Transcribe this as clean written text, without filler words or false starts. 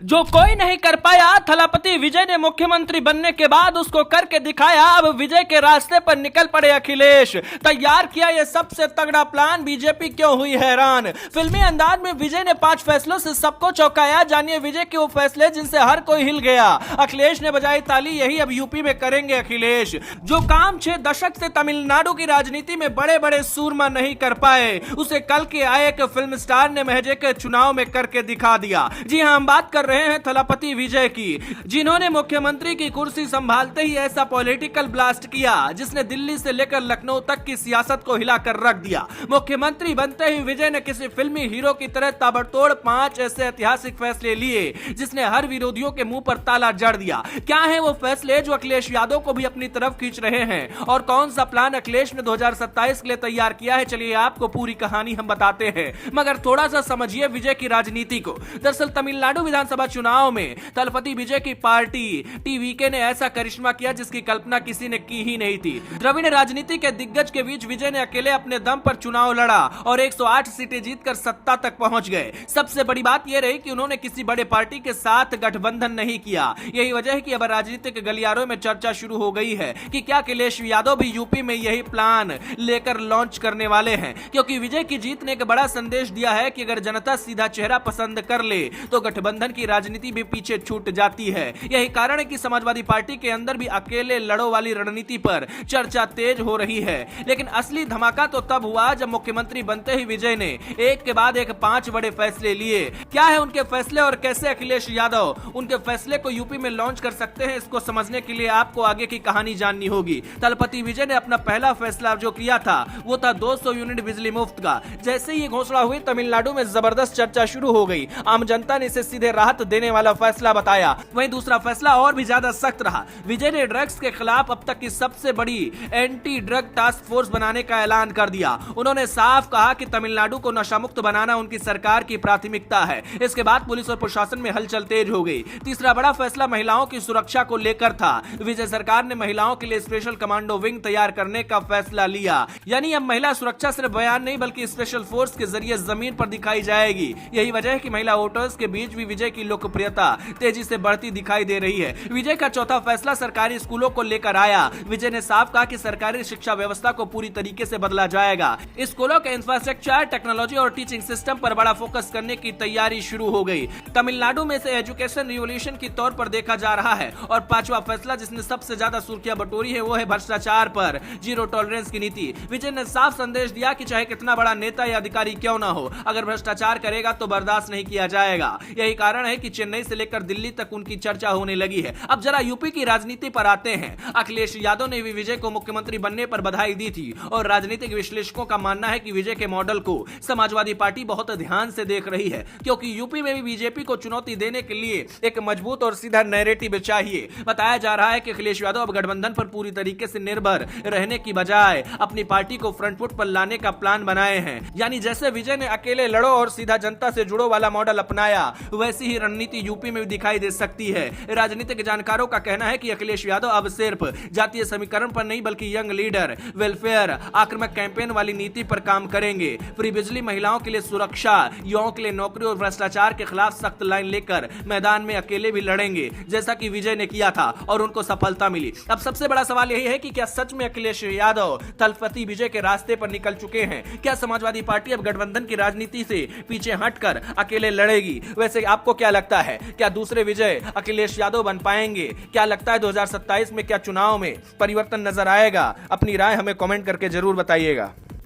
जो कोई नहीं कर पाया, थलापति विजय ने मुख्यमंत्री बनने के बाद उसको करके दिखाया। अब विजय के रास्ते पर निकल पड़े अखिलेश। तैयार किया ये सबसे तगड़ा प्लान, बीजेपी क्यों हुई हैरान। फिल्मी अंदाज में विजय ने 5 फैसलों से सबको चौंकाया। जानिए विजय के वो फैसले जिनसे हर कोई हिल गया। अखिलेश ने बजाई ताली, यही अब यूपी में करेंगे अखिलेश। जो काम 6 दशक से तमिलनाडु की राजनीति में बड़े बड़े सूरमा नहीं कर पाए, उसे कल के आए एक फिल्म स्टार ने महजे के चुनाव में करके दिखा दिया। जी हां, हम बात कर रहे हैं थलापति विजय की, जिन्होंने मुख्यमंत्री की कुर्सी संभालते ही ऐसा पॉलिटिकल ब्लास्ट किया जिसने दिल्ली से लेकर लखनऊ तक की सियासत को हिलाकर रख दिया। मुख्यमंत्री बनते ही विजय ने किसी फिल्मी हीरो की तरह ताबड़तोड़ 5 ऐसे ऐतिहासिक फैसले लिए जिसने हर विरोधियों के मुंह पर ताला जड़ दिया। क्या है वो फैसले जो अखिलेश यादव को भी अपनी तरफ खींच रहे हैं, और कौन सा प्लान अखिलेश ने 2027 के लिए तैयार किया है, चलिए आपको पूरी कहानी हम बताते हैं। मगर थोड़ा सा समझिए विजय की राजनीति को। दरअसल तमिलनाडु विधानसभा चुनाव में थलापति विजय की पार्टी टीवीके ने ऐसा करिश्मा किया जिसकी कल्पना किसी ने की ही नहीं थी। द्रविड़ राजनीति के दिग्गज के बीच विजय ने अकेले अपने दम पर चुनाव लड़ा और 108 सीटें जीतकर सत्ता तक पहुंच गए। सबसे बड़ी बात यह रही कि उन्होंने किसी बड़े पार्टी के साथ गठबंधन नहीं किया। यही वजह है कि अब राजनीतिक गलियारों में चर्चा शुरू हो गई है कि क्या अखिलेश यादव भी यूपी में यही प्लान लेकर लॉन्च करने वाले हैं, क्योंकि विजय की जीत ने एक बड़ा संदेश दिया है कि अगर जनता सीधा चेहरा पसंद कर ले तो गठबंधन की राजनीति भी पीछे छूट जाती है। यही कारण है कि समाजवादी पार्टी के अंदर भी अकेले लड़ो वाली रणनीति पर चर्चा तेज हो रही है। लेकिन असली धमाका तो तब हुआ जब मुख्यमंत्री बनते ही विजय ने एक के बाद एक 5 बड़े फैसले लिए। क्या है उनके फैसले और कैसे अखिलेश यादव उनके फैसले को यूपी में लॉन्च कर सकते हैं, इसको समझने के लिए आपको आगे की कहानी जाननी होगी। थलापति विजय ने अपना पहला फैसला जो किया था वो था 200 यूनिट बिजली मुफ्त का। जैसे ही घोषणा हुई तमिलनाडु में जबरदस्त चर्चा शुरू हो गई। आम जनता ने इसे सीधे राहत देने वाला फैसला बताया। वहीं दूसरा फैसला और भी ज्यादा सख्त रहा। विजय ने ड्रग्स के खिलाफ अब तक की सबसे बड़ी एंटी ड्रग टास्क फोर्स बनाने का ऐलान कर दिया। उन्होंने साफ कहा कि तमिलनाडु को नशा मुक्त बनाना उनकी सरकार की प्राथमिकता है। इसके बाद पुलिस और प्रशासन में हलचल तेज हो गई। तीसरा बड़ा फैसला महिलाओं की सुरक्षा को लेकर था। विजय सरकार ने महिलाओं के लिए स्पेशल कमांडो विंग तैयार करने का फैसला लिया। यानी अब महिला सुरक्षा सिर्फ बयान नहीं बल्कि स्पेशल फोर्स के जरिए जमीन पर दिखाई जाएगी। यही वजह है कि महिला वोटर्स के बीच भी विजय की लोकप्रियता तेजी से बढ़ती दिखाई दे रही है। विजय का चौथा फैसला सरकारी स्कूलों को लेकर आया। विजय ने साफ कहा कि सरकारी शिक्षा व्यवस्था को पूरी तरीके से बदला जाएगा। स्कूलों के इंफ्रास्ट्रक्चर, टेक्नोलॉजी और टीचिंग सिस्टम पर बड़ा फोकस करने की तैयारी शुरू हो गई। तमिलनाडु में से एजुकेशन रिवॉल्यूशन के तौर पर देखा जा रहा है। और 5वां फैसला जिसने सबसे ज्यादा सुर्खियां बटोरी है वो है भ्रष्टाचार पर जीरो टॉलरेंस की नीति। विजय ने साफ संदेश दिया कि चाहे कितना बड़ा नेता या अधिकारी क्यों ना हो, अगर भ्रष्टाचार करेगा तो बर्दाश्त नहीं किया जाएगा। यही कारण है कि चेन्नई से लेकर दिल्ली तक उनकी चर्चा होने लगी है। अब जरा यूपी की राजनीति पर आते हैं। अखिलेश यादव ने भी विजय को मुख्यमंत्री बनने पर बधाई दी थी और राजनीतिक विश्लेषकों का मानना है कि विजय के मॉडल को समाजवादी पार्टी बहुत ध्यान से देख रही है, क्योंकि यूपी में भी बीजेपी को चुनौती देने के लिए एक मजबूत और सीधा नैरेटिव चाहिए। बताया जा रहा है कि अखिलेश यादव अब गठबंधन पर पूरी तरीके से निर्भर रहने की बजाय अपनी पार्टी को फ्रंट फुट पर लाने का प्लान बनाए हैं। यानी जैसे विजय ने अकेले लड़ो और सीधा जनता से जुड़ो वाला मॉडल अपनाया, वैसी ही रणनीति यूपी में भी दिखाई दे सकती है। राजनीतिक जानकारों का कहना है कि अखिलेश यादव अब सिर्फ जातीय समीकरण पर नहीं बल्कि यंग लीडर, वेलफेयर, आक्रामक कैंपेन वाली नीति पर काम करेंगे। फ्री बिजली, महिलाओं के लिए सुरक्षा, युवाओं के लिए नौकरी और भ्रष्टाचार के खिलाफ सख्त लाइन लेकर मैदान में अकेले भी लड़ेंगे, जैसा कि विजय ने किया था और उनको सफलता मिली। अब सबसे बड़ा सवाल यही है कि क्या सच में अखिलेश यादव थलापति विजय के रास्ते पर निकल चुके हैं? क्या समाजवादी पार्टी अब गठबंधन की राजनीति से पीछे हटकर अकेले लड़ेगी? वैसे आपको क्या लगता है, क्या दूसरे विजय अखिलेश यादव बन पाएंगे? क्या लगता है 2027 में क्या चुनाव में परिवर्तन नजर आएगा? अपनी राय हमें कमेंट करके जरूर बताइएगा।